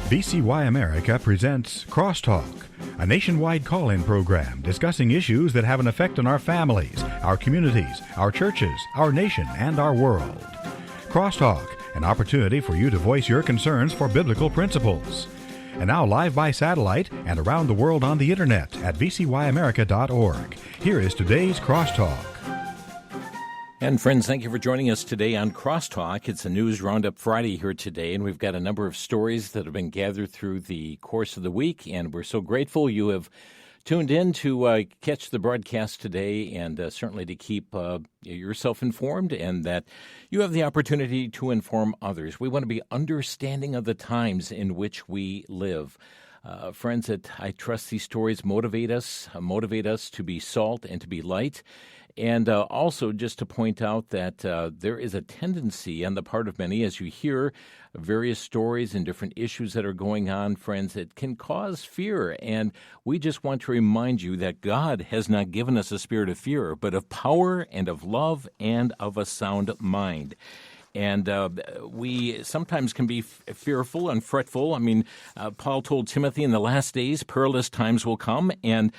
VCY America presents Crosstalk, a nationwide call-in program discussing issues that have an effect on our families, our communities, our churches, our nation, and our world. Crosstalk, an opportunity for you to voice your concerns for biblical principles. And now live by satellite and around the world on the internet at vcyamerica.org. Here is today's Crosstalk. And friends, thank you for joining us today on Crosstalk. It's a News Roundup Friday here today, and we've got a number of stories that have been gathered through the course of the week, and we're so grateful you have tuned in to catch the broadcast today, and certainly to keep yourself informed and that you have the opportunity to inform others. We want to be understanding of the times in which we live. Friends, I trust these stories motivate us to be salt and to be light. And also just to point out that there is a tendency on the part of many, as you hear various stories and different issues that are going on, friends, it can cause fear. And we just want to remind you that God has not given us a spirit of fear, but of power and of love and of a sound mind. And we sometimes can be fearful and fretful. I mean, Paul told Timothy in the last days, perilous times will come, and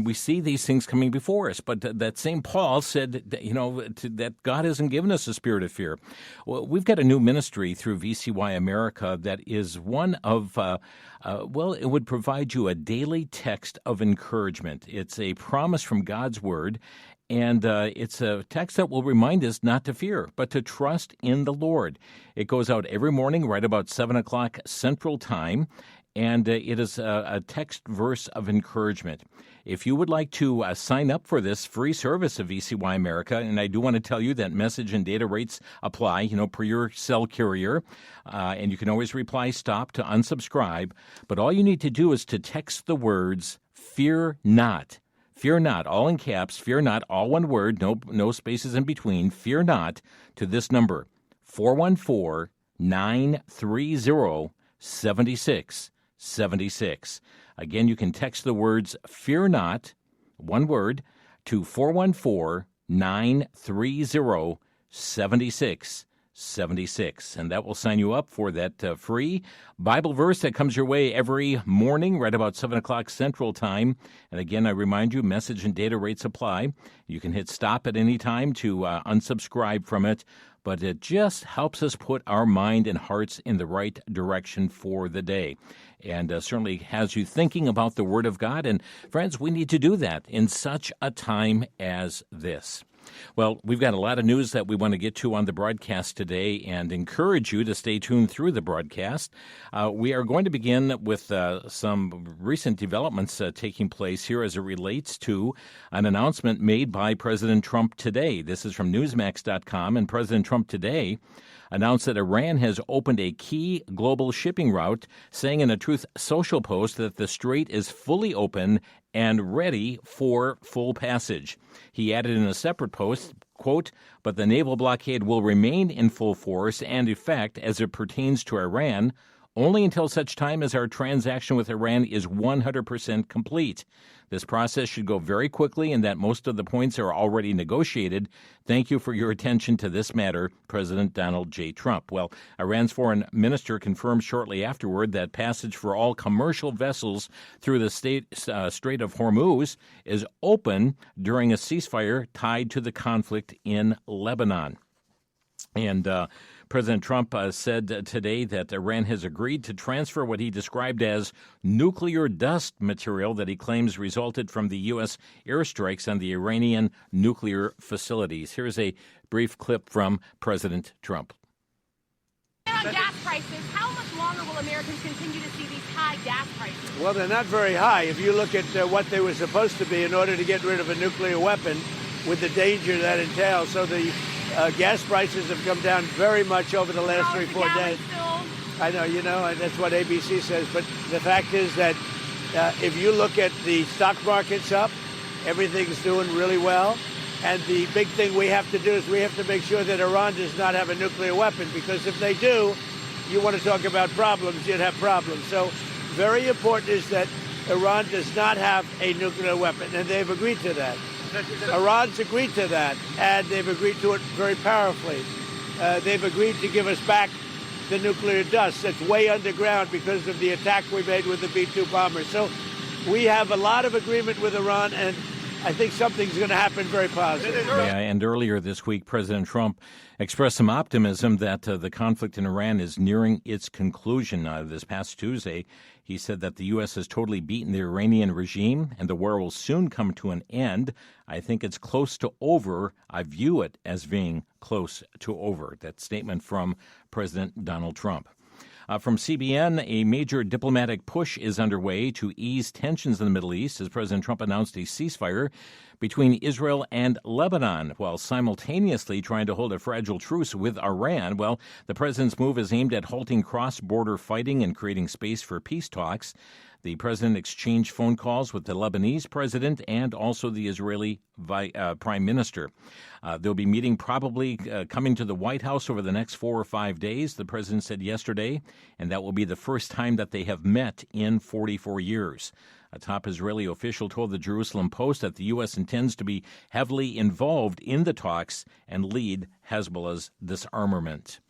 we see these things coming before us. But that same Paul said, that God hasn't given us a spirit of fear. Well, we've got a new ministry through VCY America that is one of, it would provide you a daily text of encouragement. It's a promise from God's Word. And it's a text that will remind us not to fear, but to trust in the Lord. It goes out every morning right about 7 o'clock Central Time, and it is a text verse of encouragement. If you would like to sign up for this free service of VCY America, and I do want to tell you that message and data rates apply, per your cell carrier, and you can always reply stop to unsubscribe, but all you need to do is to text the words, "Fear Not." Fear not, all in caps, fear not, all one word, no spaces in between, fear not, to this number, 414-930-7676. Again, you can text the words fear not, one word, to 414-930-7676. And that will sign you up for that free Bible verse that comes your way every morning right about 7 o'clock Central Time. And again, I remind you, message and data rates apply. You can hit stop at any time to unsubscribe from it, but it just helps us put our mind and hearts in the right direction for the day. And certainly has you thinking about the Word of God. And friends, we need to do that in such a time as this. Well, we've got a lot of news that we want to get to on the broadcast today and encourage you to stay tuned through the broadcast. We are going to begin with some recent developments taking place here as it relates to an announcement made by President Trump today. This is from Newsmax.com, and President Trump today announced that Iran has opened a key global shipping route, saying in a Truth Social post that the strait is fully open and ready for full passage. He added in a separate post, quote, "But the naval blockade will remain in full force and effect as it pertains to Iran only until such time as our transaction with Iran is 100% complete. This process should go very quickly and that most of the points are already negotiated. Thank you for your attention to this matter, President Donald J. Trump." Well, Iran's foreign minister confirmed shortly afterward that passage for all commercial vessels through the Strait of Hormuz is open during a ceasefire tied to the conflict in Lebanon. And President Trump said today that Iran has agreed to transfer what he described as nuclear dust material that he claims resulted from the U.S. airstrikes on the Iranian nuclear facilities. Here's a brief clip from President Trump. On gas prices, how much longer will Americans continue to see these high gas prices? Well, they're not very high. If you look at what they were supposed to be in order to get rid of a nuclear weapon with the danger that entails. So the gas prices have come down very much over the last 3-4 days. I know, that's what ABC says. But the fact is that if you look at the stock market's up, everything's doing really well. And the big thing we have to do is we have to make sure that Iran does not have a nuclear weapon, because if they do, you want to talk about problems, you'd have problems. So very important is that Iran does not have a nuclear weapon, and they've agreed to that. Iran's agreed to that, and they've agreed to it very powerfully. They've agreed to give us back the nuclear dust that's way underground because of the attack we made with the B-2 bomber. So we have a lot of agreement with Iran, and I think something's going to happen very positive. Yeah, and earlier this week, President Trump expressed some optimism that the conflict in Iran is nearing its conclusion. This past Tuesday, he said that the U.S. has totally beaten the Iranian regime and the war will soon come to an end. I think it's close to over. I view it as being close to over. That statement from President Donald Trump. From CBN, a major diplomatic push is underway to ease tensions in the Middle East as President Trump announced a ceasefire between Israel and Lebanon while simultaneously trying to hold a fragile truce with Iran. Well, the president's move is aimed at halting cross-border fighting and creating space for peace talks. The president exchanged phone calls with the Lebanese president and also the Israeli prime minister. They'll be meeting probably coming to the White House over the next 4 or 5 days, the president said yesterday, and that will be the first time that they have met in 44 years. A top Israeli official told the Jerusalem Post that the U.S. intends to be heavily involved in the talks and lead Hezbollah's disarmament.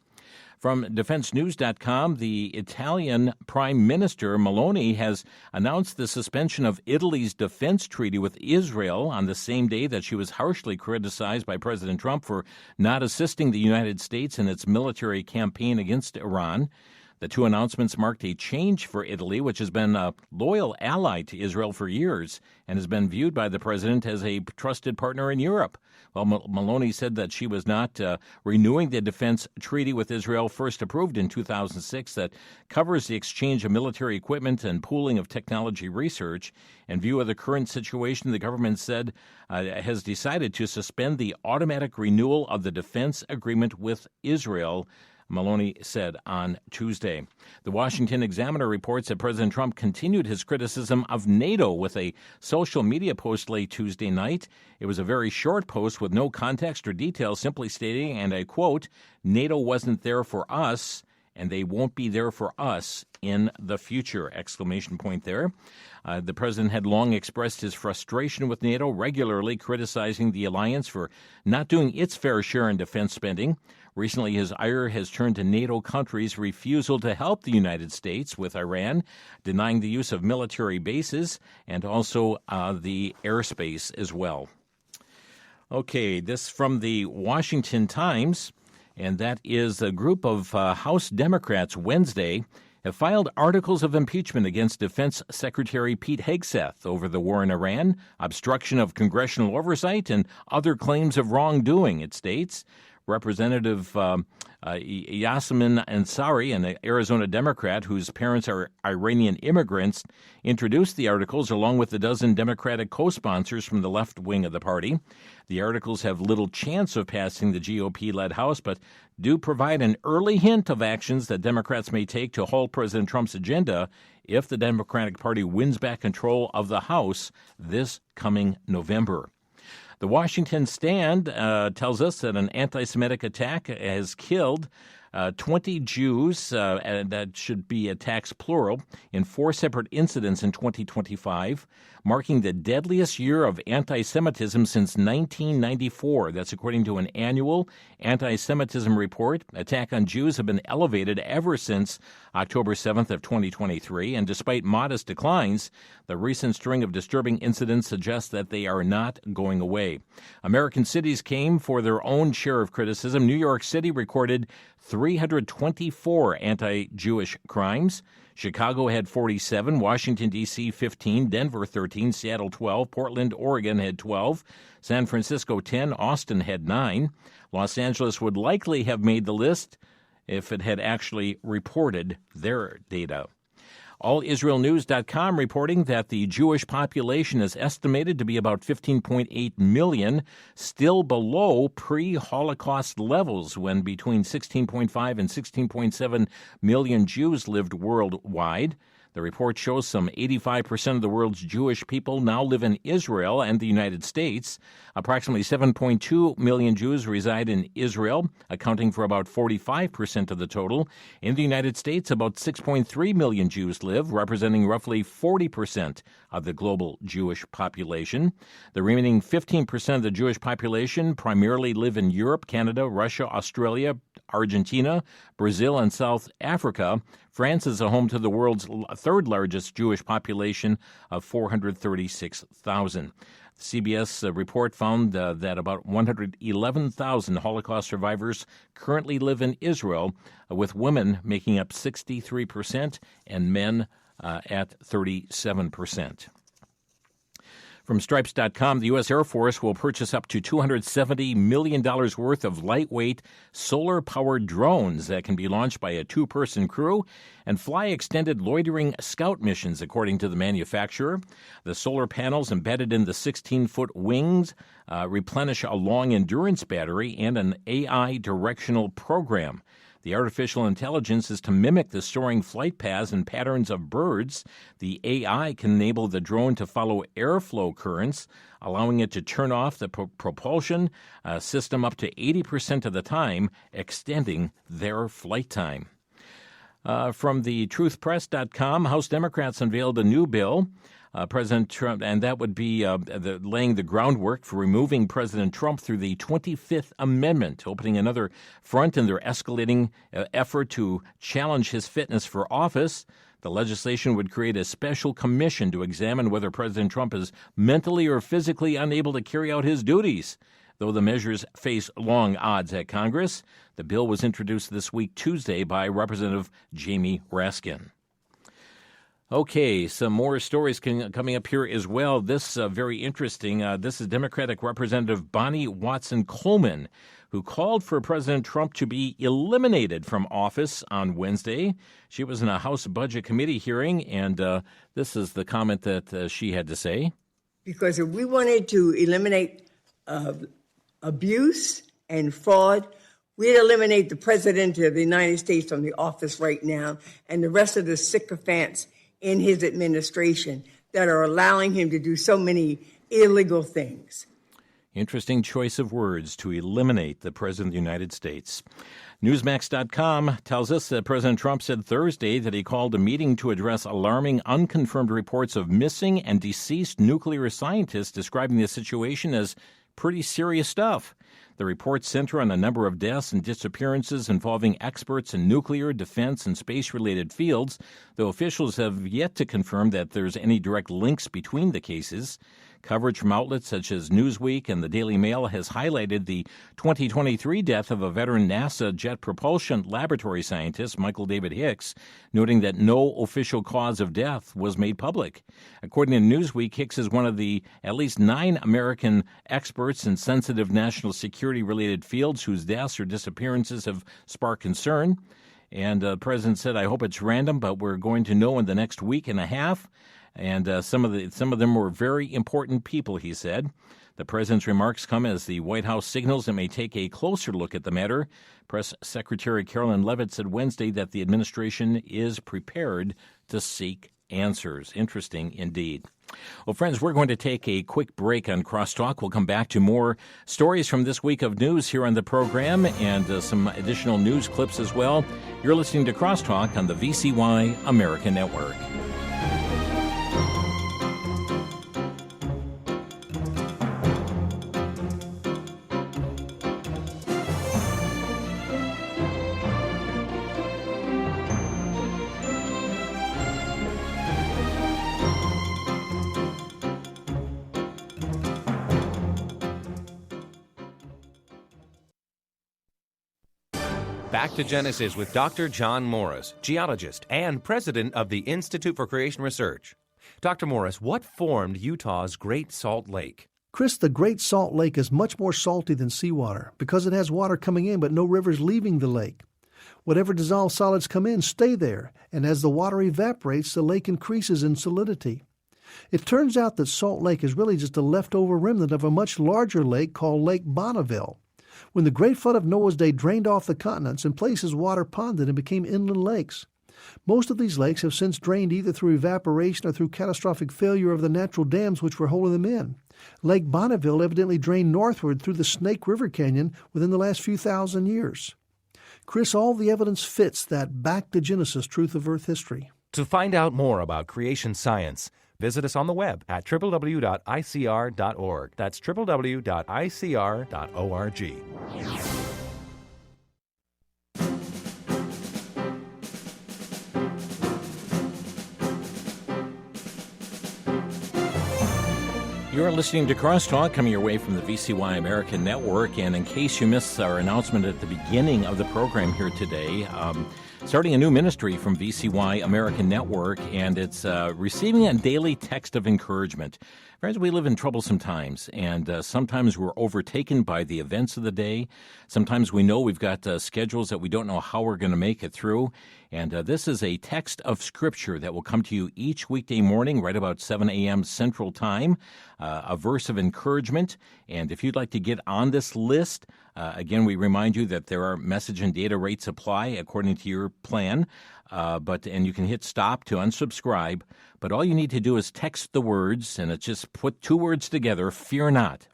From DefenseNews.com, the Italian Prime Minister Meloni has announced the suspension of Italy's defense treaty with Israel on the same day that she was harshly criticized by President Trump for not assisting the United States in its military campaign against Iran. The two announcements marked a change for Italy, which has been a loyal ally to Israel for years and has been viewed by the president as a trusted partner in Europe. Well, Meloni said that she was not renewing the defense treaty with Israel, first approved in 2006, that covers the exchange of military equipment and pooling of technology research. In view of the current situation, the government said has decided to suspend the automatic renewal of the defense agreement with Israel, Meloni said on Tuesday. The Washington Examiner reports that President Trump continued his criticism of NATO with a social media post late Tuesday night. It was a very short post with no context or details, simply stating, and I quote, "NATO wasn't there for us, and they won't be there for us in the future," exclamation point there. The president had long expressed his frustration with NATO, regularly criticizing the alliance for not doing its fair share in defense spending. Recently, his ire has turned to NATO countries' refusal to help the United States with Iran, denying the use of military bases and also the airspace as well. Okay, this from the Washington Times, and that is a group of House Democrats Wednesday have filed articles of impeachment against Defense Secretary Pete Hegseth over the war in Iran, obstruction of congressional oversight, and other claims of wrongdoing, it states. Representative Yasemin Ansari, an Arizona Democrat whose parents are Iranian immigrants, introduced the articles along with a dozen Democratic co-sponsors from the left wing of the party. The articles have little chance of passing the GOP-led House, but do provide an early hint of actions that Democrats may take to halt President Trump's agenda if the Democratic Party wins back control of the House this coming November. The Washington Stand tells us that an anti-Semitic attack has killed 20 Jews, and that should be attacks plural, in 4 separate incidents in 2025, marking the deadliest year of anti-Semitism since 1994. That's according to an annual anti-Semitism report. Attack on Jews have been elevated ever since October 7th of 2023, and despite modest declines, the recent string of disturbing incidents suggests that they are not going away. American cities came for their own share of criticism. New York City recorded 324 anti-Jewish crimes. Chicago had 47, Washington, D.C. 15, Denver 13, Seattle 12, Portland, Oregon had 12, San Francisco 10, Austin had 9. Los Angeles would likely have made the list if it had actually reported their data. AllIsraelNews.com reporting that the Jewish population is estimated to be about 15.8 million, still below pre-Holocaust levels when between 16.5 and 16.7 million Jews lived worldwide. The report shows some 85% of the world's Jewish people now live in Israel and the United States. Approximately 7.2 million Jews reside in Israel, accounting for about 45% of the total. In the United States, about 6.3 million Jews live, representing roughly 40% of the global Jewish population. The remaining 15% of the Jewish population primarily live in Europe, Canada, Russia, Australia, Argentina, Brazil, and South Africa. France is a home to the world's third largest Jewish population of 436,000. CBS report found that about 111,000 Holocaust survivors currently live in Israel, with women making up 63% and men at 37%. From Stripes.com, the U.S. Air Force will purchase up to $270 million worth of lightweight, solar-powered drones that can be launched by a two-person crew and fly extended loitering scout missions, according to the manufacturer. The solar panels embedded in the 16-foot wings replenish a long-endurance battery and an AI directional program. The artificial intelligence is to mimic the soaring flight paths and patterns of birds. The AI can enable the drone to follow airflow currents, allowing it to turn off the propulsion system up to 80% of the time, extending their flight time. From the truthpress.com, House Democrats unveiled a new bill. President Trump, and that would be laying the groundwork for removing President Trump through the 25th Amendment, opening another front in their escalating effort to challenge his fitness for office. The legislation would create a special commission to examine whether President Trump is mentally or physically unable to carry out his duties. Though the measures face long odds at Congress, the bill was introduced this week, Tuesday, by Representative Jamie Raskin. Okay, some more stories coming up here as well. This very interesting. This is Democratic Representative Bonnie Watson Coleman, who called for President Trump to be eliminated from office on Wednesday. She was in a House Budget Committee hearing, and this is the comment that she had to say. Because if we wanted to eliminate abuse and fraud, we'd eliminate the President of the United States from the office right now and the rest of the sycophants in his administration that are allowing him to do so many illegal things. Interesting choice of words, to eliminate the President of the United States. Newsmax.com tells us that President Trump said Thursday that he called a meeting to address alarming unconfirmed reports of missing and deceased nuclear scientists, describing the situation as pretty serious stuff. The reports center on a number of deaths and disappearances involving experts in nuclear, defense, and space-related fields, though officials have yet to confirm that there's any direct links between the cases. Coverage from outlets such as Newsweek and the Daily Mail has highlighted the 2023 death of a veteran NASA Jet Propulsion Laboratory scientist, Michael David Hicks, noting that no official cause of death was made public. According to Newsweek, Hicks is one of the at least 9 American experts in sensitive national security-related fields whose deaths or disappearances have sparked concern. And the president said, "I hope it's random, but we're going to know in the next week and a half." And some of them were very important people, he said. The president's remarks come as the White House signals it may take a closer look at the matter. Press Secretary Carolyn Leavitt said Wednesday that the administration is prepared to seek answers. Interesting indeed. Well, friends, we're going to take a quick break on Crosstalk. We'll come back to more stories from this week of news here on the program and some additional news clips as well. You're listening to Crosstalk on the VCY American Network. Back to Genesis with Dr. John Morris, geologist and president of the Institute for Creation Research. Dr. Morris, what formed Utah's Great Salt Lake? Chris, the Great Salt Lake is much more salty than seawater because it has water coming in but no rivers leaving the lake. Whatever dissolved solids come in stay there, and as the water evaporates, the lake increases in solidity. It turns out that Salt Lake is really just a leftover remnant of a much larger lake called Lake Bonneville. When the Great Flood of Noah's Day drained off the continents, in places water ponded and became inland lakes. Most of these lakes have since drained either through evaporation or through catastrophic failure of the natural dams which were holding them in. Lake Bonneville evidently drained northward through the Snake River Canyon within the last few thousand years. Chris, all the evidence fits that back to Genesis truth of Earth history. To find out more about creation science, visit us on the web at www.icr.org. That's www.icr.org. You're listening to Crosstalk, coming your way from the VCY American Network. And in case you missed our announcement at the beginning of the program here today, starting a new ministry from VCY American Network, and it's receiving a daily text of encouragement. Friends, we live in troublesome times, and sometimes we're overtaken by the events of the day. Sometimes we know we've got schedules that we don't know how we're going to make it through. And this is a text of Scripture that will come to you each weekday morning, right about 7 a.m. Central Time, a verse of encouragement. And if you'd like to get on this list, again, we remind you that there are message and data rates apply according to your plan, and you can hit stop to unsubscribe. But all you need to do is text the words, and it's just put two words together, fear not,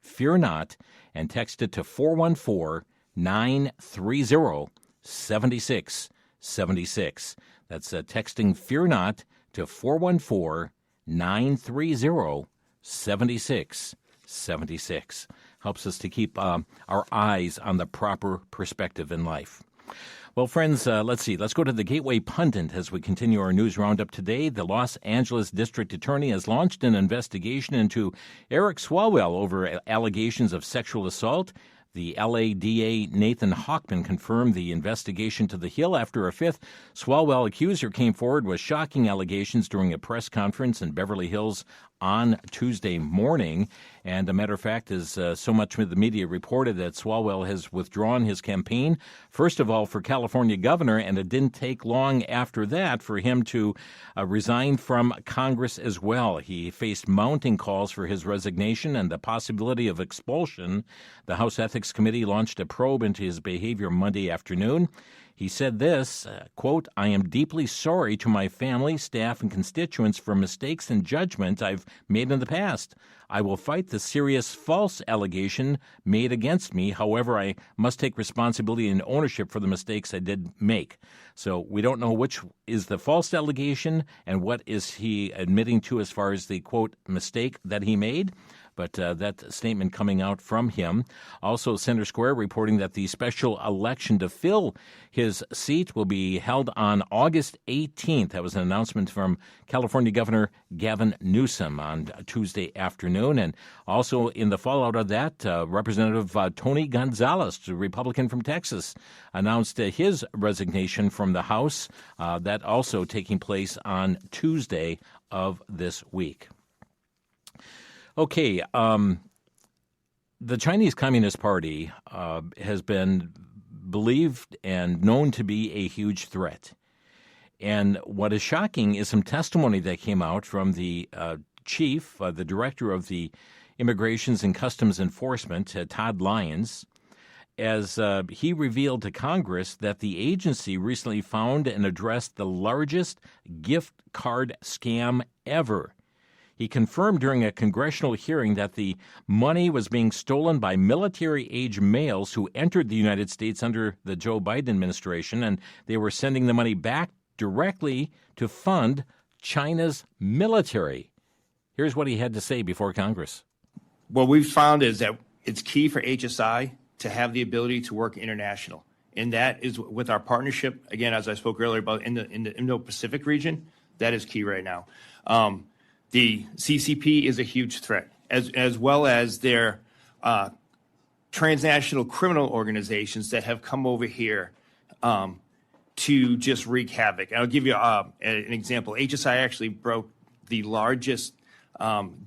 and text it to 414-930-7676. That's texting fear not to 414-930-7676. Helps us to keep our eyes on the proper perspective in life. Well, friends, let's see. Let's go to the Gateway Pundit as we continue our news roundup today. The Los Angeles District Attorney has launched an investigation into Eric Swalwell over allegations of sexual assault. The LA DA Nathan Hochman confirmed the investigation to the Hill after a fifth Swalwell accuser came forward with shocking allegations during a press conference in Beverly Hills on Tuesday morning. And a matter of fact, as so much of the media reported, that Swalwell has withdrawn his campaign, first of all for California governor, and it didn't take long after that for him to resign from Congress as well. He faced mounting calls for his resignation and the possibility of expulsion. The House Ethics Committee launched a probe into his behavior Monday afternoon. He said this, quote, "I am deeply sorry to my family, staff, and constituents for mistakes and judgment I've made in the past. I will fight the serious false allegation made against me. However, I must take responsibility and ownership for the mistakes I did make." So we don't know which is the false allegation and what is he admitting to as far as the, quote, mistake that he made. But that statement coming out from him. Also, Center Square reporting that the special election to fill his seat will be held on August 18th. That was an announcement from California Governor Gavin Newsom on Tuesday afternoon. And also in the fallout of that, Representative Tony Gonzalez, a Republican from Texas, announced his resignation from the House. That also taking place on Tuesday of this week. Okay, the Chinese Communist Party has been believed and known to be a huge threat. And what is shocking is some testimony that came out from the chief, the director of the Immigrations and Customs Enforcement, Todd Lyons, as he revealed to Congress that the agency recently found and addressed the largest gift card scam ever. He confirmed during a congressional hearing that the money was being stolen by military-age males who entered the United States under the Joe Biden administration, and they were sending the money back directly to fund China's military. Here's what he had to say before Congress. What we've found is that it's key for HSI to have the ability to work international. And that is with our partnership, again, as I spoke earlier about in the Indo-Pacific region, that is key right now. The CCP is a huge threat, as well as their transnational criminal organizations that have come over here to just wreak havoc. I'll give you an example. HSI actually broke the largest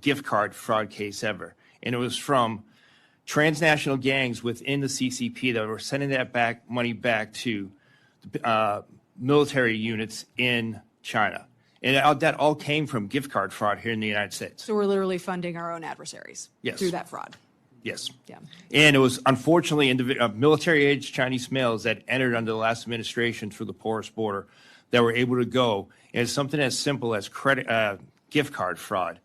gift card fraud case ever, and it was from transnational gangs within the CCP that were sending that money back to military units in China. And that all came from gift card fraud here in the United States. So we're literally funding our own adversaries through that fraud. Yes. Yeah. And it was unfortunately military-age Chinese males that entered under the last administration through the porous border that were able to go. And it's something as simple as gift card fraud.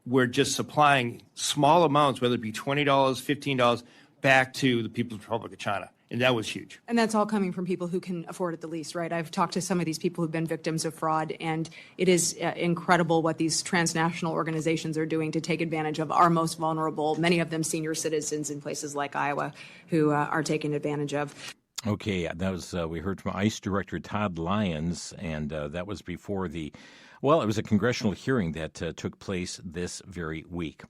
We're just supplying small amounts, whether it be $20, $15, back to the People's Republic of China. And that was huge. And that's all coming from people who can afford it the least, right? I've talked to some of these people who've been victims of fraud, and it is incredible what these transnational organizations are doing to take advantage of our most vulnerable, many of them senior citizens in places like Iowa, who are taken advantage of. Okay, that was we heard from ICE Director Todd Lyons, and that was before the Well, it was a congressional hearing that took place this very week.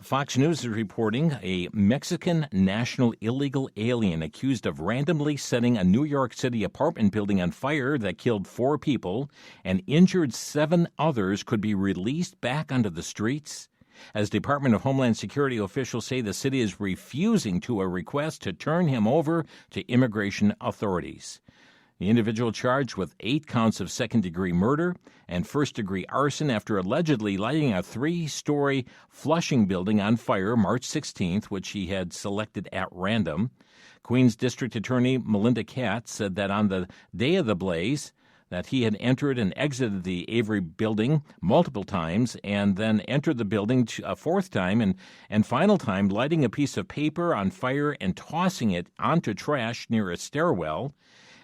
Fox News is reporting a Mexican national illegal alien accused of randomly setting a New York City apartment building on fire that killed 4 people and injured 7 others could be released back onto the streets. As Department of Homeland Security officials say, the city is refusing to a request to turn him over to immigration authorities. The individual charged with 8 counts of second-degree murder and first-degree arson after allegedly lighting a 3-story Flushing building on fire March 16th, which he had selected at random. Queens District Attorney Melinda Katz said that on the day of the blaze, that he had entered and exited the Avery building multiple times and then entered the building a 4th time and final time lighting a piece of paper on fire and tossing it onto trash near a stairwell.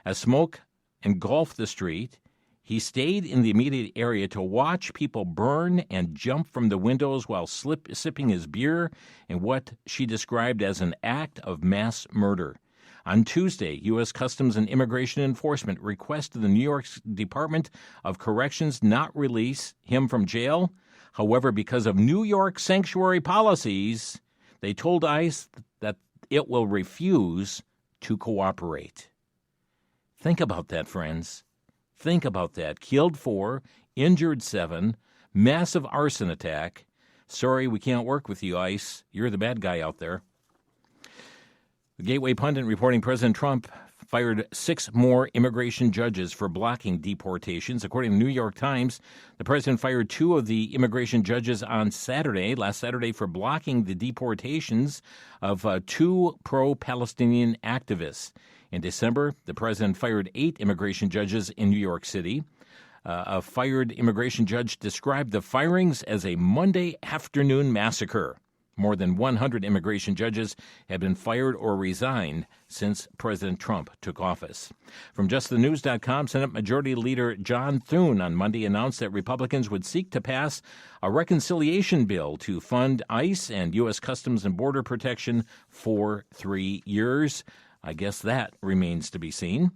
As smoke engulfed the street, he stayed in the immediate area to watch people burn and jump from the windows while sipping his beer in what she described as an act of mass murder. On Tuesday, U.S. Customs and Immigration Enforcement requested the New York Department of Corrections not release him from jail. However, because of New York sanctuary policies, they told ICE that it will refuse to cooperate. Think about that, friends. Think about that. Killed 4, injured 7, massive arson attack. Sorry, we can't work with you, ICE. You're the bad guy out there. The Gateway Pundit reporting President Trump fired 6 more immigration judges for blocking deportations. According to the New York Times, the president fired 2 of the immigration judges on last Saturday, for blocking the deportations of 2 pro-Palestinian activists. In December, the president fired 8 immigration judges in New York City. A fired immigration judge described the firings as a Monday afternoon massacre. More than 100 immigration judges have been fired or resigned since President Trump took office. From JustTheNews.com, Senate Majority Leader John Thune on Monday announced that Republicans would seek to pass a reconciliation bill to fund ICE and U.S. Customs and Border Protection for 3 years. I guess that remains to be seen.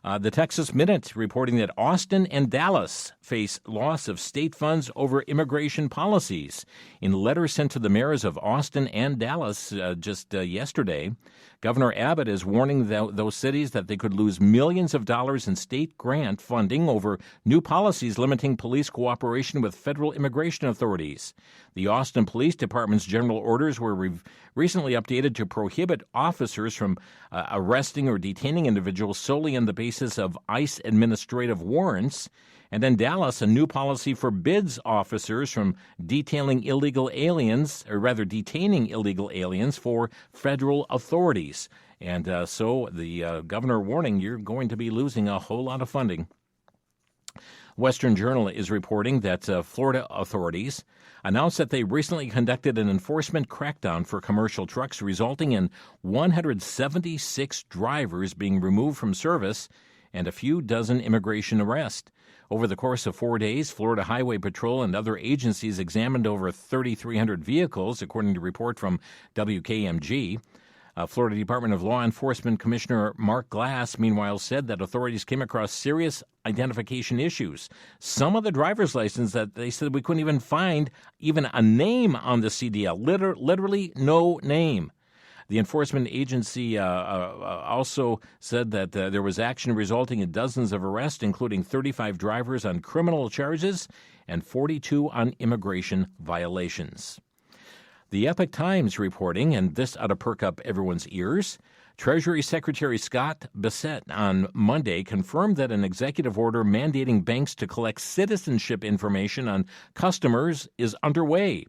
The Texas Minute reporting that Austin and Dallas face loss of state funds over immigration policies. In a letter sent to the mayors of Austin and Dallas just yesterday, Governor Abbott is warning those cities that they could lose millions of dollars in state grant funding over new policies limiting police cooperation with federal immigration authorities. The Austin Police Department's general orders were recently updated to prohibit officers from arresting or detaining individuals solely on the basis of ICE administrative warrants. And in Dallas, a new policy forbids officers from detaining illegal aliens for federal authorities. And so the governor warning, you're going to be losing a whole lot of funding. Western Journal is reporting that Florida authorities announced that they recently conducted an enforcement crackdown for commercial trucks, resulting in 176 drivers being removed from service and a few dozen immigration arrests. Over the course of 4 days, Florida Highway Patrol and other agencies examined over 3,300 vehicles, according to a report from WKMG. Florida Department of Law Enforcement Commissioner Mark Glass, meanwhile, said that authorities came across serious identification issues. Some of the driver's license that they said we couldn't even find even a name on the CDL, literally no name. The enforcement agency also said that there was action resulting in dozens of arrests, including 35 drivers on criminal charges and 42 on immigration violations. The Epoch Times reporting, and this ought to perk up everyone's ears, Treasury Secretary Scott Bessent on Monday confirmed that an executive order mandating banks to collect citizenship information on customers is underway.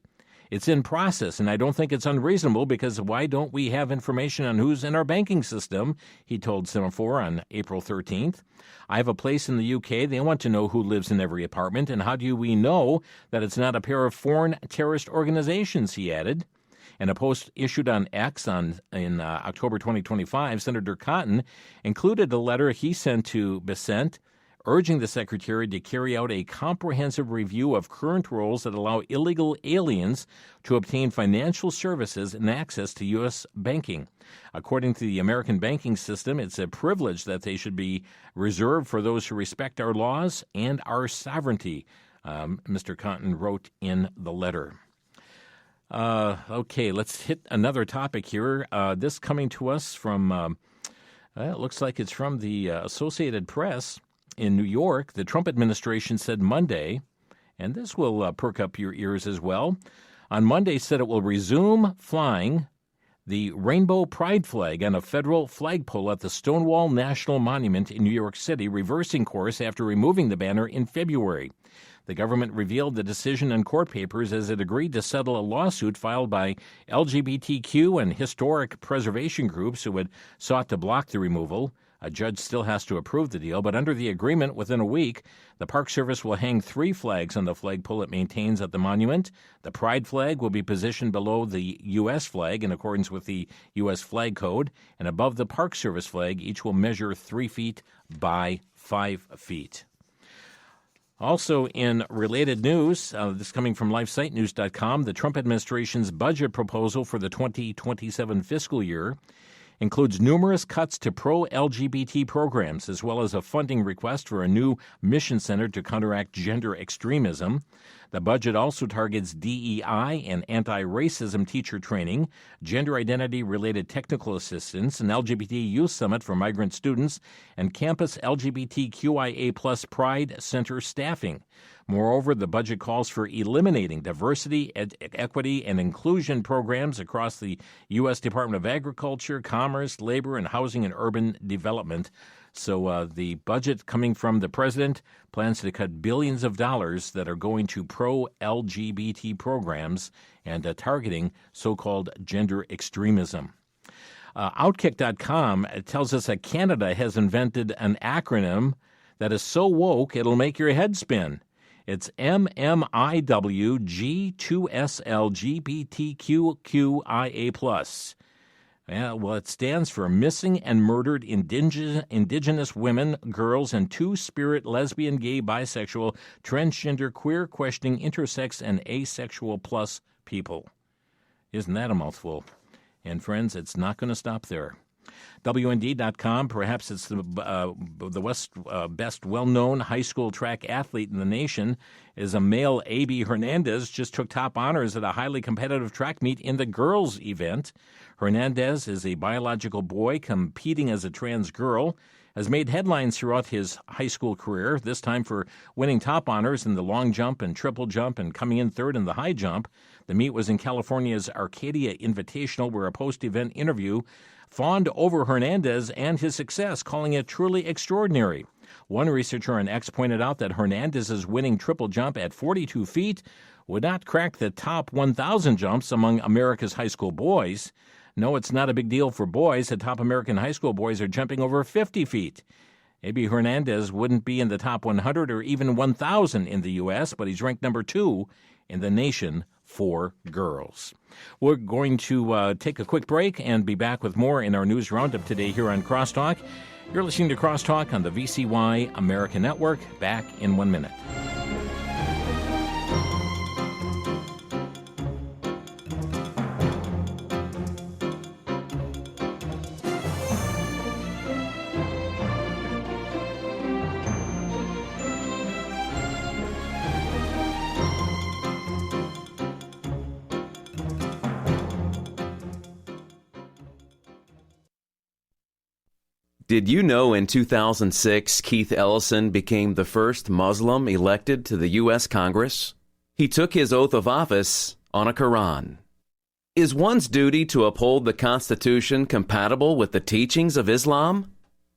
It's in process, and I don't think it's unreasonable because why don't we have information on who's in our banking system, he told Semaphore on April 13th. I have a place in the UK. They want to know who lives in every apartment, and how do we know that it's not a pair of foreign terrorist organizations, he added. In a post issued on X in October 2025, Senator Cotton included a letter he sent to Bessent urging the Secretary to carry out a comprehensive review of current rules that allow illegal aliens to obtain financial services and access to U.S. banking. According to the American banking system, it's a privilege that they should be reserved for those who respect our laws and our sovereignty, Mr. Cotton wrote in the letter. Okay, let's hit another topic here. This coming to us from, it looks like it's from the Associated Press in New York. The Trump administration said Monday, and this will perk up your ears as well, on Monday said it will resume flying the rainbow pride flag on a federal flagpole at the Stonewall National Monument in New York City, reversing course after removing the banner in February. The government revealed the decision in court papers as it agreed to settle a lawsuit filed by LGBTQ and historic preservation groups who had sought to block the removal. A judge still has to approve the deal, but under the agreement, within a week, the Park Service will hang 3 flags on the flagpole it maintains at the monument. The pride flag will be positioned below the U.S. flag in accordance with the U.S. Flag Code, and above the Park Service flag, each will measure 3 feet by 5 feet. Also, in related news, this coming from LifeSiteNews.com, the Trump administration's budget proposal for the 2027 fiscal year includes numerous cuts to pro-LGBT programs, as well as a funding request for a new mission center to counteract gender extremism. The budget also targets DEI and anti-racism teacher training, gender identity-related technical assistance, an LGBT youth summit for migrant students, and campus LGBTQIA+ Pride Center staffing. Moreover, the budget calls for eliminating diversity, equity, and inclusion programs across the U.S. Department of Agriculture, Commerce, Labor, and Housing and Urban Development. So the budget coming from the president plans to cut billions of dollars that are going to pro-LGBT programs and targeting so-called gender extremism. Outkick.com tells us that Canada has invented an acronym that is so woke it'll make your head spin. It's MMIWG2SLGBTQQIA+. Yeah, well, it stands for Missing and Murdered Indigenous Women, Girls, and Two-Spirit Lesbian, Gay, Bisexual, Transgender, Queer, Questioning, Intersex, and Asexual Plus People. Isn't that a mouthful? And friends, it's not going to stop there. WND.com, perhaps it's the best well-known high school track athlete in the nation, is a male A.B. Hernandez, just took top honors at a highly competitive track meet in the girls' event. Hernandez is a biological boy competing as a trans girl, has made headlines throughout his high school career, this time for winning top honors in the long jump and triple jump and coming in third in the high jump. The meet was in California's Arcadia Invitational, where a post-event interview fawned over Hernandez and his success, calling it truly extraordinary. One researcher on X pointed out that Hernandez's winning triple jump at 42 feet would not crack the top 1,000 jumps among America's high school boys. No, it's not a big deal for boys. The top American high school boys are jumping over 50 feet. Maybe Hernandez wouldn't be in the top 100 or even 1,000 in the U.S., but he's ranked number 2 in the nation for girls. We're going to take a quick break and be back with more in our news roundup today here on Crosstalk. You're listening to Crosstalk on the VCY American Network. Back in 1 minute. Did you know in 2006 Keith Ellison became the first Muslim elected to the U.S. Congress? He took his oath of office on a Quran. Is one's duty to uphold the Constitution compatible with the teachings of Islam?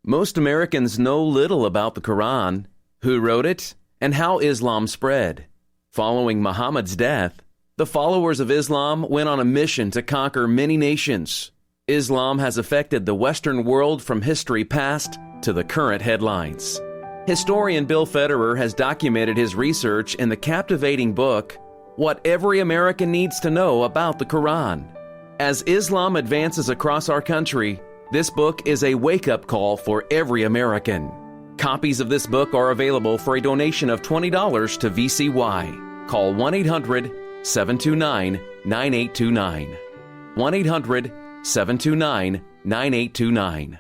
Most Americans know little about the Quran, who wrote it, and how Islam spread. Following Muhammad's death, the followers of Islam went on a mission to conquer many nations. Islam has affected the Western world from history past to the current headlines. Historian Bill Federer has documented his research in the captivating book, What Every American Needs to Know About the Quran. As Islam advances across our country, this book is a wake-up call for every American. Copies of this book are available for a donation of $20 to VCY. Call 1-800-729-9829. 1-800-729-9829.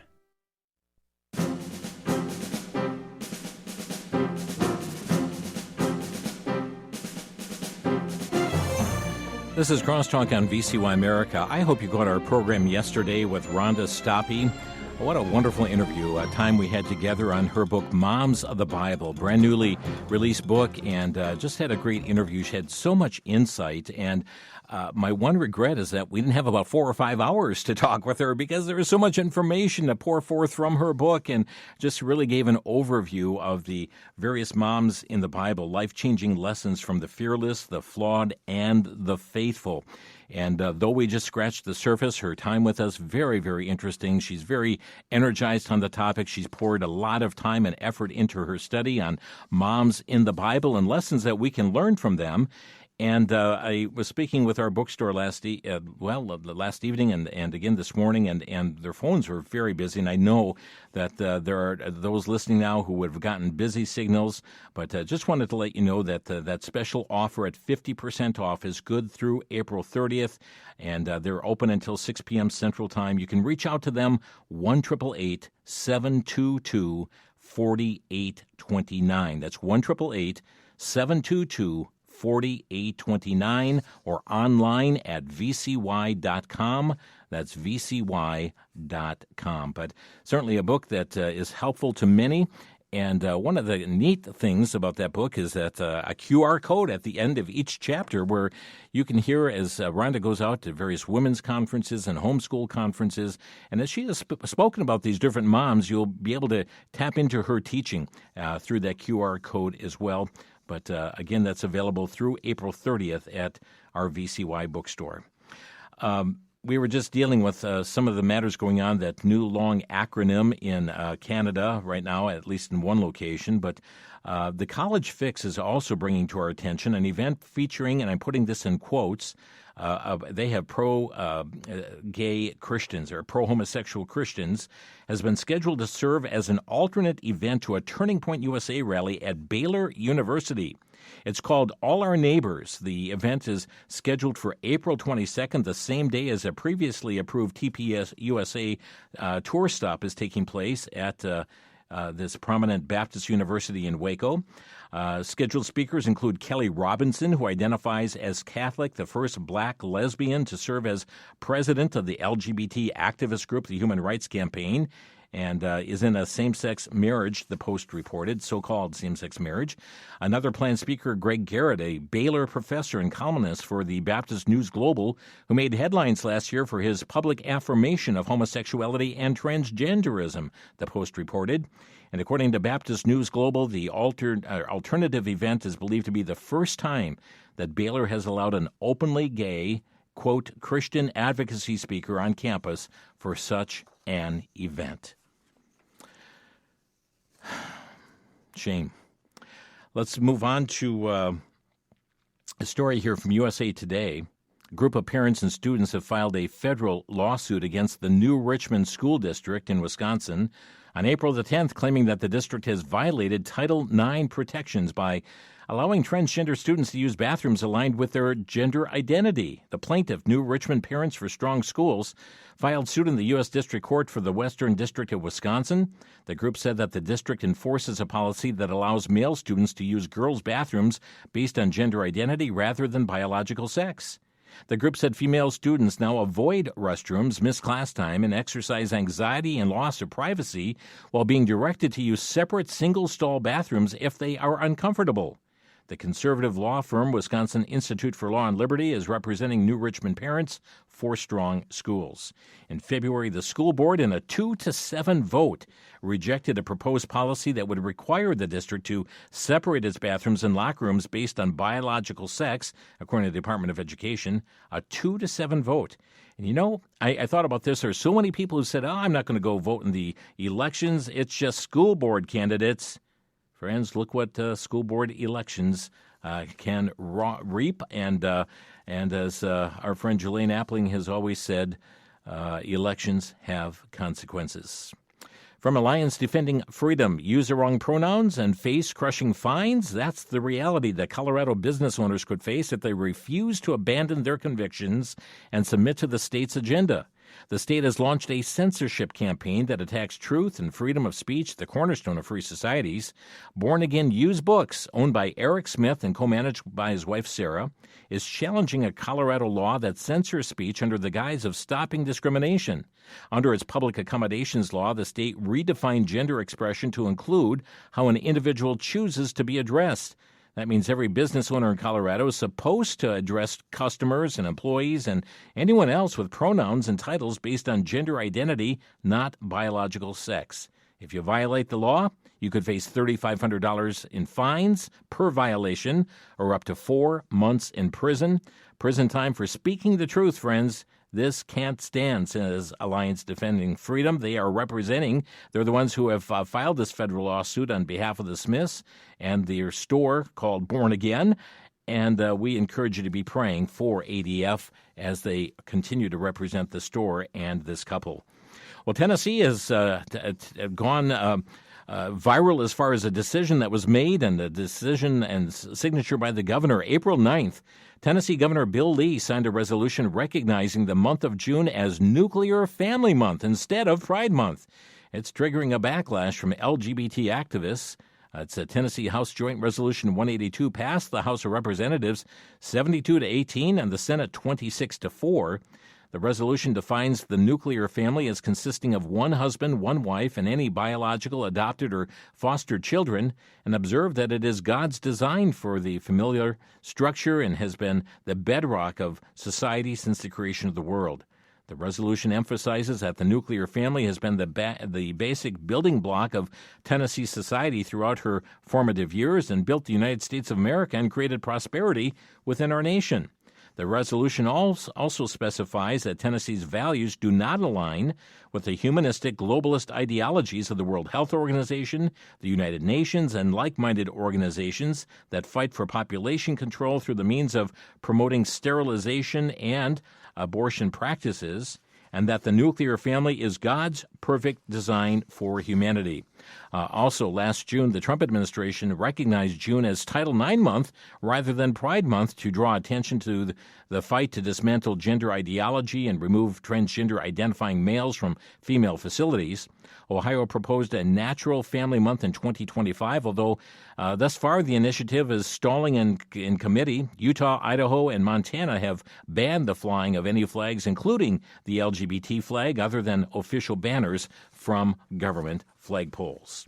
This is Crosstalk on VCY America. I hope you got our program yesterday with Rhonda Stoppe. What a wonderful interview, a time we had together on her book, Moms of the Bible, brand newly released book, and just had a great interview. She had so much insight, and my one regret is that we didn't have about 4 or 5 hours to talk with her because there was so much information to pour forth from her book, and just really gave an overview of the various moms in the Bible, life-changing lessons from the fearless, the flawed, and the faithful. And though we just scratched the surface, her time with us, very, very interesting. She's very energized on the topic. She's poured a lot of time and effort into her study on moms in the Bible and lessons that we can learn from them. And I was speaking with our bookstore last evening and again this morning, and their phones were very busy. And I know that there are those listening now who would have gotten busy signals, but just wanted to let you know that that special offer at 50% off is good through April 30th, and they're open until 6 p.m. Central Time. You can reach out to them, 1-888-722-4829. That's 1-888-722-4829, or online at vcy.com. That's vcy.com. But certainly a book that is helpful to many. And one of the neat things about that book is that a QR code at the end of each chapter where you can hear as Rhonda goes out to various women's conferences and homeschool conferences. And as she has spoken about these different moms, you'll be able to tap into her teaching through that QR code as well. But again, that's available through April 30th at our VCY bookstore. We were just dealing with some of the matters going on, that new long acronym in Canada right now, at least in one location. But the College Fix is also bringing to our attention an event featuring, and I'm putting this in quotes, they have pro-gay Christians or pro-homosexual Christians, has been scheduled to serve as an alternate event to a Turning Point USA rally at Baylor University. It's called All Our Neighbors. The event is scheduled for April 22nd, the same day as a previously approved TPS USA tour stop is taking place at this prominent Baptist university in Waco. Scheduled speakers include Kelly Robinson, who identifies as Catholic, the first black lesbian to serve as president of the LGBT activist group, the Human Rights Campaign, and is in a same-sex marriage, the Post reported, so-called same-sex marriage. Another planned speaker, Greg Garrett, a Baylor professor and columnist for the Baptist News Global, who made headlines last year for his public affirmation of homosexuality and transgenderism, the Post reported. And according to Baptist News Global, the alternative event is believed to be the first time that Baylor has allowed an openly gay, quote, Christian advocacy speaker on campus for such an event. Shame. Let's move on to a story here from USA Today. A group of parents and students have filed a federal lawsuit against the New Richmond School District in Wisconsin on April the 10th, claiming that the district has violated Title IX protections by allowing transgender students to use bathrooms aligned with their gender identity. The plaintiff, New Richmond Parents for Strong Schools, filed suit in the U.S. District Court for the Western District of Wisconsin. The group said that the district enforces a policy that allows male students to use girls' bathrooms based on gender identity rather than biological sex. The group said female students now avoid restrooms, miss class time, and exercise anxiety and loss of privacy while being directed to use separate single-stall bathrooms if they are uncomfortable. The conservative law firm Wisconsin Institute for Law and Liberty is representing New Richmond Parents for Strong Schools. In February, the school board, in a 2-7 vote, rejected a proposed policy that would require the district to separate its bathrooms and locker rooms based on biological sex, according to the Department of Education. A 2-7 vote. And you know, I thought about this. There are so many people who said, I'm not going to go vote in the elections. It's just school board candidates. Friends, look what school board elections can reap. And as our friend Jelaine Appling has always said, elections have consequences. From Alliance Defending Freedom, use the wrong pronouns and face crushing fines? That's the reality that Colorado business owners could face if they refuse to abandon their convictions and submit to the state's agenda. The state has launched a censorship campaign that attacks truth and freedom of speech, the cornerstone of free societies. Born Again Used Books, owned by Eric Smith and co-managed by his wife Sarah, is challenging a Colorado law that censors speech under the guise of stopping discrimination. Under its public accommodations law, the state redefined gender expression to include how an individual chooses to be addressed. That means every business owner in Colorado is supposed to address customers and employees and anyone else with pronouns and titles based on gender identity, not biological sex. If you violate the law, you could face $3,500 in fines per violation or up to 4 months in prison. Prison time for speaking the truth, friends. This can't stand, says Alliance Defending Freedom. They're the ones who have filed this federal lawsuit on behalf of the Smiths and their store called Born Again. And we encourage you to be praying for ADF as they continue to represent the store and this couple. Well, Tennessee has gone viral as far as a decision that was made and the decision and signature by the governor. April 9th, Tennessee Governor Bill Lee signed a resolution recognizing the month of June as Nuclear Family Month instead of Pride Month. It's triggering a backlash from LGBT activists. It's a Tennessee House Joint Resolution 182 passed the House of Representatives 72-18 and the Senate 26-4. The resolution defines the nuclear family as consisting of one husband, one wife, and any biological, adopted, or fostered children, and observed that it is God's design for the familiar structure and has been the bedrock of society since the creation of the world. The resolution emphasizes that the nuclear family has been the basic building block of Tennessee society throughout her formative years and built the United States of America and created prosperity within our nation. The resolution also specifies that Tennessee's values do not align with the humanistic globalist ideologies of the World Health Organization, the United Nations, and like-minded organizations that fight for population control through the means of promoting sterilization and abortion practices, and that the nuclear family is God's perfect design for humanity. Also, last June, the Trump administration recognized June as Title IX month rather than Pride Month to draw attention to the fight to dismantle gender ideology and remove transgender-identifying males from female facilities. Ohio proposed a natural family month in 2025, although thus far the initiative is stalling in committee. Utah, Idaho, and Montana have banned the flying of any flags, including the LGBT flag, other than official banners from government flagpoles.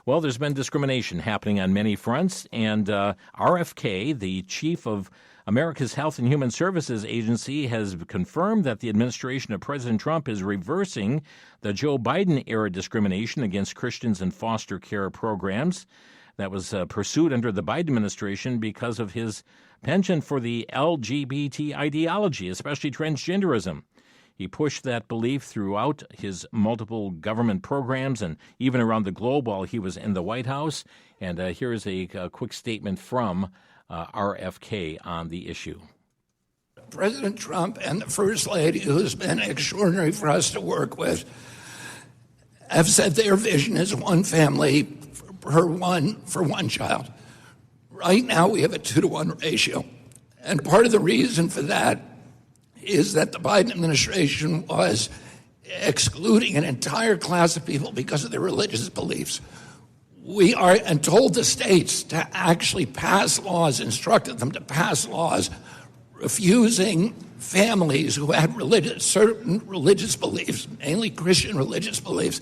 Well, there's been discrimination happening on many fronts, and RFK, the chief of America's Health and Human Services Agency, has confirmed that the administration of President Trump is reversing the Joe Biden-era discrimination against Christians in foster care programs that was pursued under the Biden administration because of his penchant for the LGBT ideology, especially transgenderism. He pushed that belief throughout his multiple government programs and even around the globe while he was in the White House. And here's a quick statement from RFK on the issue. President Trump and the First Lady, who has been extraordinary for us to work with, have said their vision is one family for one child. Right now, we have a 2-to-1 ratio. And part of the reason for that is that the Biden administration was excluding an entire class of people because of their religious beliefs. We are, and told the states to actually pass laws, instructed them to pass laws, refusing families who had certain religious beliefs, mainly Christian religious beliefs,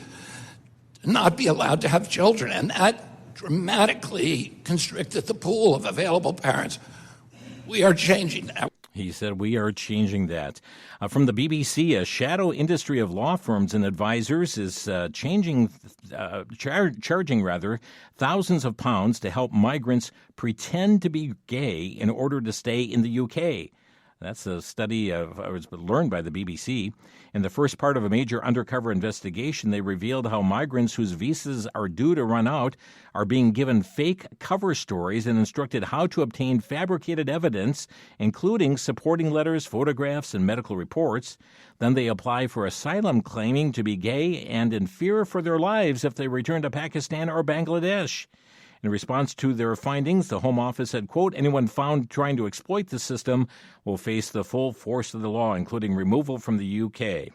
to not be allowed to have children. And that dramatically constricted the pool of available parents. We are changing that. He said, we are changing that. From the BBC, a shadow industry of law firms and advisors is charging thousands of pounds to help migrants pretend to be gay in order to stay in the UK. That's a study was learned by the BBC. In the first part of a major undercover investigation, they revealed how migrants whose visas are due to run out are being given fake cover stories and instructed how to obtain fabricated evidence, including supporting letters, photographs, and medical reports. Then they apply for asylum, claiming to be gay and in fear for their lives if they return to Pakistan or Bangladesh. In response to their findings, the Home Office said, quote, anyone found trying to exploit the system will face the full force of the law, including removal from the UK.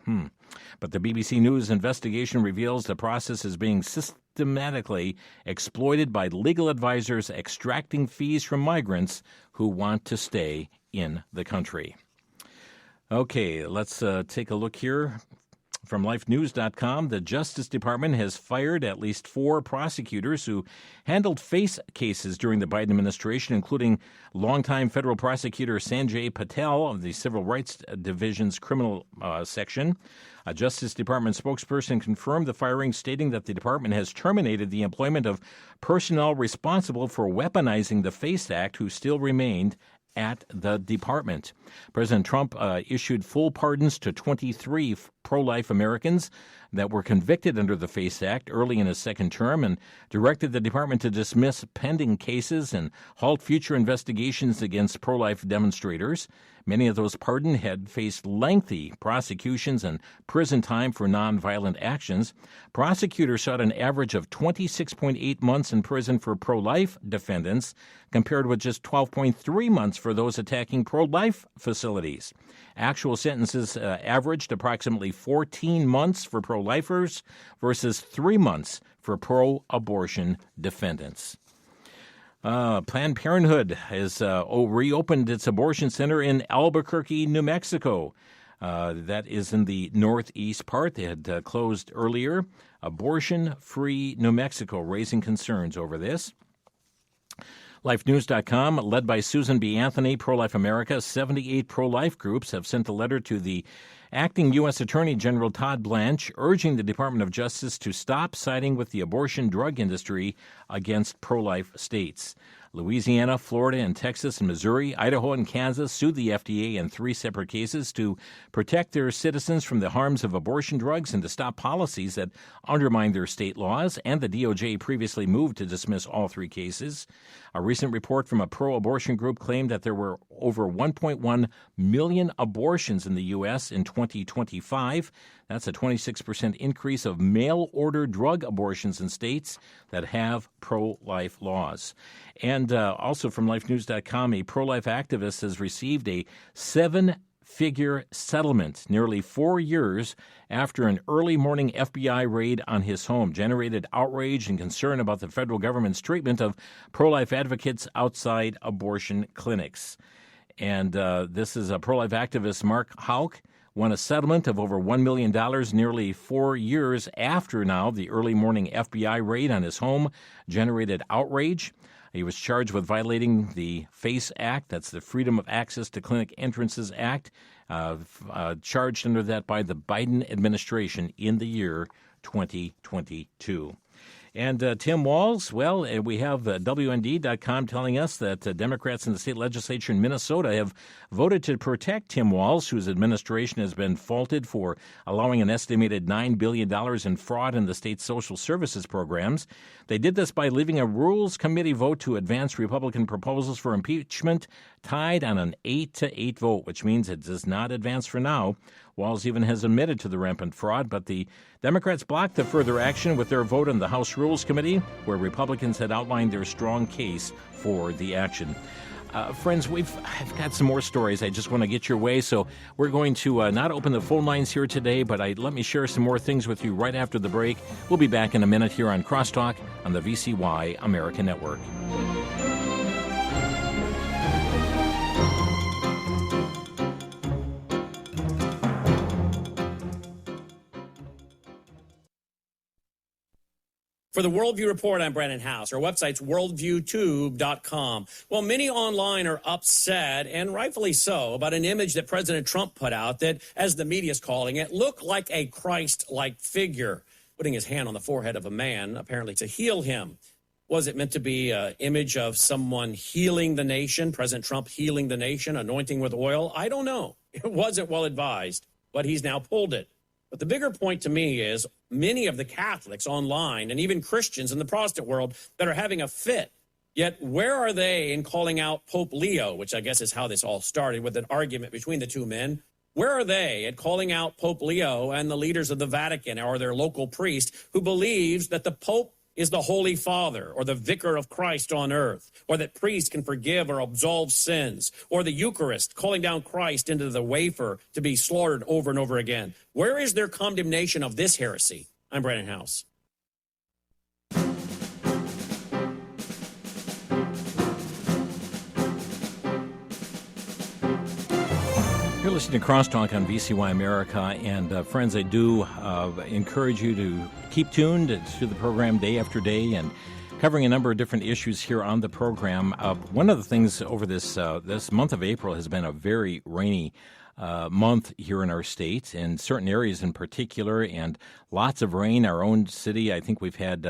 But the BBC News investigation reveals the process is being systematically exploited by legal advisors extracting fees from migrants who want to stay in the country. Okay, let's take a look here. From lifenews.com, the Justice Department has fired at least 4 prosecutors who handled FACE cases during the Biden administration, including longtime federal prosecutor Sanjay Patel of the Civil Rights Division's criminal section. A Justice Department spokesperson confirmed the firing, stating that the department has terminated the employment of personnel responsible for weaponizing the FACE Act who still remained at the department. President Trump issued full pardons to 23 pro-life Americans that were convicted under the FACE Act early in his second term and directed the department to dismiss pending cases and halt future investigations against pro-life demonstrators. Many of those pardoned had faced lengthy prosecutions and prison time for nonviolent actions. Prosecutors sought an average of 26.8 months in prison for pro-life defendants, compared with just 12.3 months for those attacking pro-life facilities. Actual sentences averaged approximately 14 months for pro-lifers versus 3 months for pro-abortion defendants. Planned Parenthood has reopened its abortion center in Albuquerque, New Mexico. That is in the northeast part. They had closed earlier. Abortion-free New Mexico, raising concerns over this. LifeNews.com, led by Susan B. Anthony, Pro-Life America, 78 pro-life groups have sent a letter to the acting U.S. Attorney General Todd Blanche, urging the Department of Justice to stop siding with the abortion drug industry against pro-life states. Louisiana, Florida, and Texas and Missouri, Idaho, and Kansas sued the FDA in 3 separate cases to protect their citizens from the harms of abortion drugs and to stop policies that undermine their state laws, and the DOJ previously moved to dismiss all 3 cases. A recent report from a pro-abortion group claimed that there were over 1.1 million abortions in the U.S. in 2025. That's a 26% increase of mail-order drug abortions in states that have pro-life laws. And also from lifenews.com, a pro-life activist has received a 7-figure settlement nearly 4 years after an early morning FBI raid on his home generated outrage and concern about the federal government's treatment of pro-life advocates outside abortion clinics. And this is a pro-life activist, Mark Houck, won a settlement of over $1 million nearly 4 years after now the early morning FBI raid on his home generated outrage. He was charged with violating the FACE Act, that's the Freedom of Access to Clinic Entrances Act, charged under that by the Biden administration in the year 2022. And Tim Walz, well, we have WND.com telling us that Democrats in the state legislature in Minnesota have voted to protect Tim Walz, whose administration has been faulted for allowing an estimated $9 billion in fraud in the state's social services programs. They did this by leaving a Rules Committee vote to advance Republican proposals for impeachment tied on an 8-8 vote, which means it does not advance for now. Walz even has admitted to the rampant fraud, but the Democrats blocked the further action with their vote in the House Rules Committee, where Republicans had outlined their strong case for the action. Friends, I've got some more stories I just want to get your way, so we're going to not open the phone lines here today, but let me share some more things with you right after the break. We'll be back in a minute here on Crosstalk on the VCY American Network. For the Worldview Report, I'm Brandon House. Our website's worldviewtube.com. Well, many online are upset, and rightfully so, about an image that President Trump put out that, as the media's calling it, looked like a Christ-like figure, putting his hand on the forehead of a man, apparently to heal him. Was it meant to be an image of someone healing the nation, President Trump healing the nation, anointing with oil? I don't know. It wasn't well advised, but he's now pulled it. But the bigger point to me is many of the Catholics online and even Christians in the Protestant world that are having a fit. Yet where are they in calling out Pope Leo, which I guess is how this all started with an argument between the two men? Where are they at calling out Pope Leo and the leaders of the Vatican or their local priest who believes that the Pope is the Holy Father or the Vicar of Christ on earth, or that priests can forgive or absolve sins, or the Eucharist calling down Christ into the wafer to be slaughtered over and over again? Where is their condemnation of this heresy? I'm Brandon House. You're listening to Crosstalk on VCY America, and friends, I do encourage you to keep tuned to the program day after day and covering a number of different issues here on the program. One of the things over this month of April has been a very rainy month here in our state, in certain areas in particular, and lots of rain. Our own city, I think we've had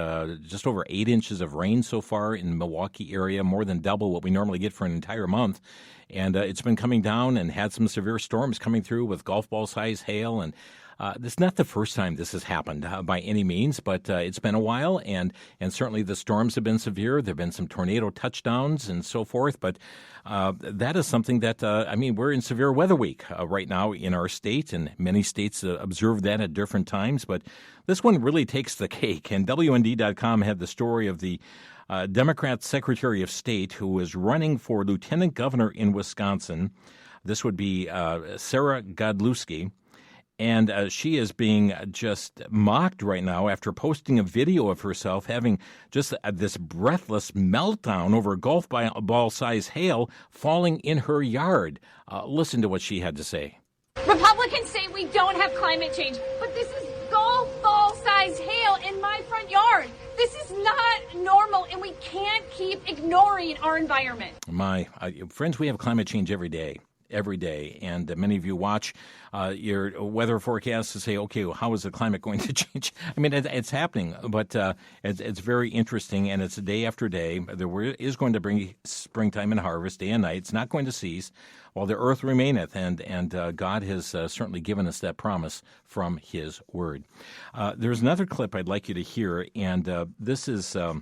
just over 8 inches of rain so far in the Milwaukee area, more than double what we normally get for an entire month. And it's been coming down and had some severe storms coming through with golf ball size hail. And this is not the first time this has happened by any means, but it's been a while. And certainly the storms have been severe. There have been some tornado touchdowns and so forth. But that is something that, we're in severe weather week right now in our state, and many states observe that at different times. But this one really takes the cake. And WND.com had the story of the Democrat Secretary of State who is running for lieutenant governor in Wisconsin. This would be Sarah Godlewski. And she is being just mocked right now after posting a video of herself having just this breathless meltdown over golf ball-size hail falling in her yard. Listen to what she had to say. Republicans say we don't have climate change, but this is golf ball-sized hail in my front yard. This is not normal, and we can't keep ignoring our environment. Friends, we have climate change every day. And many of you watch your weather forecasts to say, okay, well, how is the climate going to change? I mean, it's happening, but it's very interesting, and it's day after day. There is going to bring springtime and harvest day and night. It's not going to cease while the earth remaineth, and God has certainly given us that promise from His Word. There's another clip I'd like you to hear, and this is a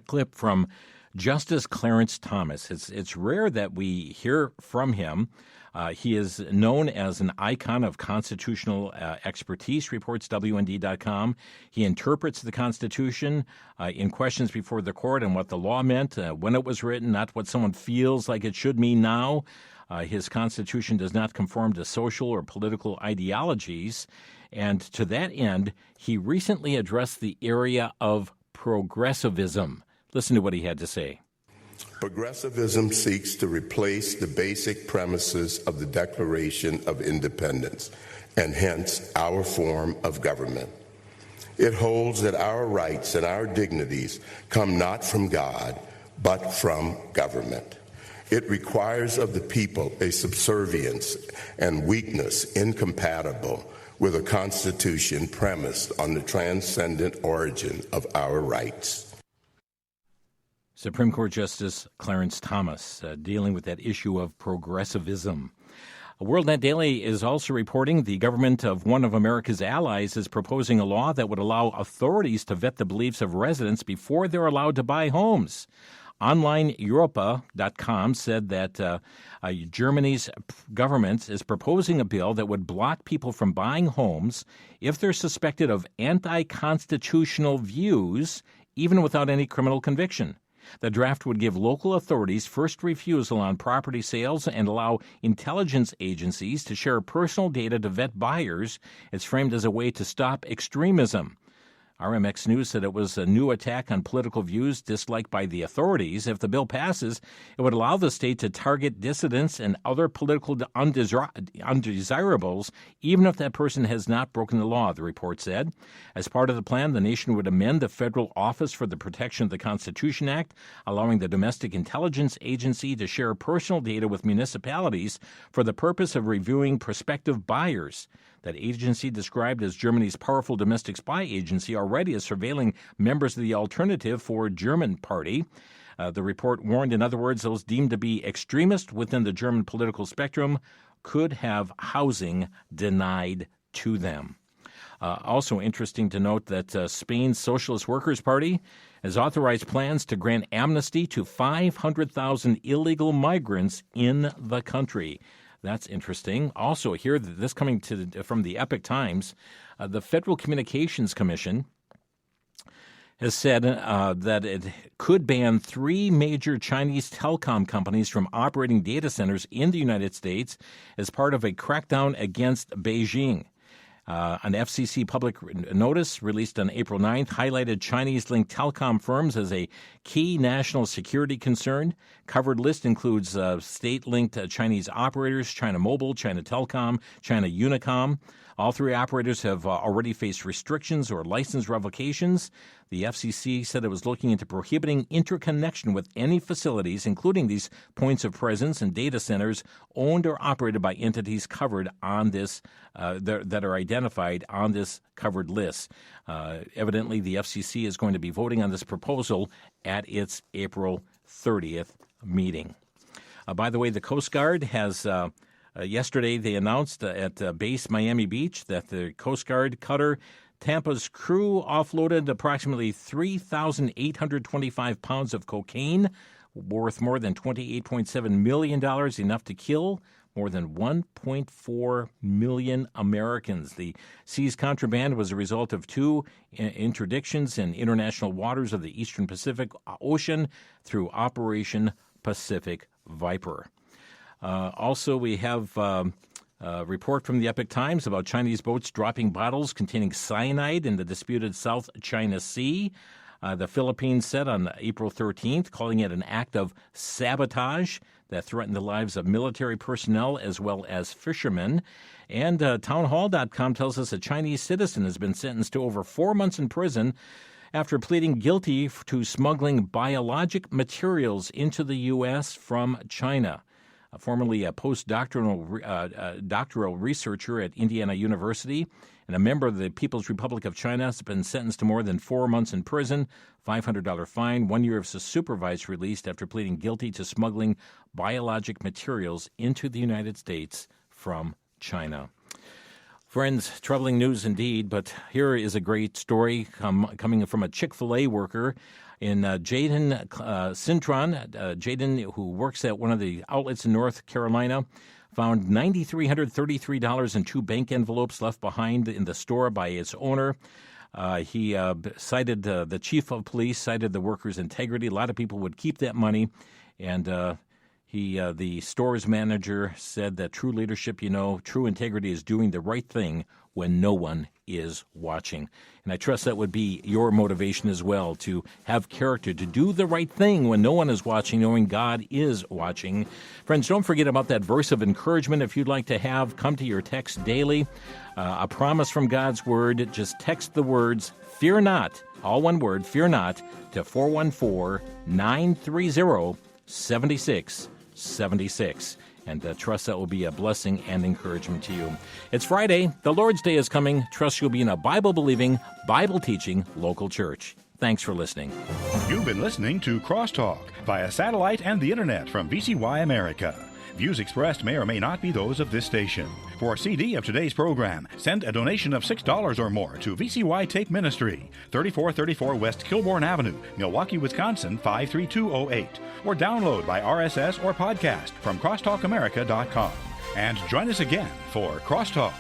clip from Justice Clarence Thomas. It's rare that we hear from him. He is known as an icon of constitutional expertise, reports WND.com. He interprets the Constitution in questions before the court and what the law meant when it was written, not what someone feels like it should mean now. His Constitution does not conform to social or political ideologies. And to that end, he recently addressed the area of progressivism. Listen to what he had to say. Progressivism seeks to replace the basic premises of the Declaration of Independence, and hence our form of government. It holds that our rights and our dignities come not from God, but from government. It requires of the people a subservience and weakness incompatible with a constitution premised on the transcendent origin of our rights. Supreme Court Justice Clarence Thomas dealing with that issue of progressivism. WorldNet Daily is also reporting the government of one of America's allies is proposing a law that would allow authorities to vet the beliefs of residents before they're allowed to buy homes. Online Europa.com said that Germany's government is proposing a bill that would block people from buying homes if they're suspected of anti-constitutional views, even without any criminal conviction. The draft would give local authorities first refusal on property sales and allow intelligence agencies to share personal data to vet buyers. It's framed as a way to stop extremism. RMX News said it was a new attack on political views disliked by the authorities. If the bill passes, it would allow the state to target dissidents and other political undesirables, even if that person has not broken the law, the report said. As part of the plan, the nation would amend the Federal Office for the Protection of the Constitution Act, allowing the Domestic Intelligence Agency to share personal data with municipalities for the purpose of reviewing prospective buyers. That agency, described as Germany's powerful domestic spy agency, already is surveilling members of the Alternative for German party. The report warned, in other words, those deemed to be extremist within the German political spectrum could have housing denied to them. Also interesting to note that Spain's Socialist Workers' Party has authorized plans to grant amnesty to 500,000 illegal migrants in the country. That's interesting. Also, here, this coming from the Epoch Times, the Federal Communications Commission has said that it could ban 3 major Chinese telecom companies from operating data centers in the United States as part of a crackdown against Beijing. An FCC public notice released on April 9th highlighted Chinese-linked telecom firms as a key national security concern. Covered list includes state-linked Chinese operators, China Mobile, China Telecom, China Unicom. All 3 operators have already faced restrictions or license revocations. The FCC said it was looking into prohibiting interconnection with any facilities, including these points of presence and data centers owned or operated by entities covered on this, that are identified on this covered list. Evidently, the FCC is going to be voting on this proposal at its April 30th meeting. By the way, the Coast Guard has... yesterday, they announced at base Miami Beach that the Coast Guard cutter Tampa's crew offloaded approximately 3,825 pounds of cocaine, worth more than $28.7 million, enough to kill more than 1.4 million Americans. The seized contraband was a result of 2 interdictions in international waters of the Eastern Pacific Ocean through Operation Pacific Viper. Also, we have a report from the Epoch Times about Chinese boats dropping bottles containing cyanide in the disputed South China Sea. The Philippines said on April 13th, calling it an act of sabotage that threatened the lives of military personnel as well as fishermen. And townhall.com tells us a Chinese citizen has been sentenced to over 4 months in prison after pleading guilty to smuggling biologic materials into the U.S. from China. Formerly a postdoctoral doctoral researcher at Indiana University and a member of the People's Republic of China, has been sentenced to more than 4 months in prison, $500 fine, 1 year of supervised release after pleading guilty to smuggling biologic materials into the United States from China. Friends, troubling news indeed, but here is a great story coming from a Chick-fil-A worker in Jaden Cintron. Jaden, who works at one of the outlets in North Carolina, found $9,333 in 2 bank envelopes left behind in the store by its owner. He cited the chief of police, cited the worker's integrity. A lot of people would keep that money, and the store's manager said that true leadership, true integrity is doing the right thing when no one is watching. And I trust that would be your motivation as well, to have character, to do the right thing when no one is watching, knowing God is watching. Friends, don't forget about that verse of encouragement if you'd like to have come to your text daily. A promise from God's Word. Just text the words, fear not, all one word, fear not, to 414-930-7676. And trust that will be a blessing and encouragement to you. It's Friday. The Lord's Day is coming. Trust you'll be in a Bible-believing, Bible-teaching local church. Thanks for listening. You've been listening to Crosstalk via satellite and the internet from VCY America. Views expressed may or may not be those of this station. For a CD of today's program, send a donation of $6 or more to VCY Tape Ministry, 3434 West Kilbourne Avenue, Milwaukee, Wisconsin, 53208. Or download by RSS or podcast from crosstalkamerica.com. And join us again for Crosstalk.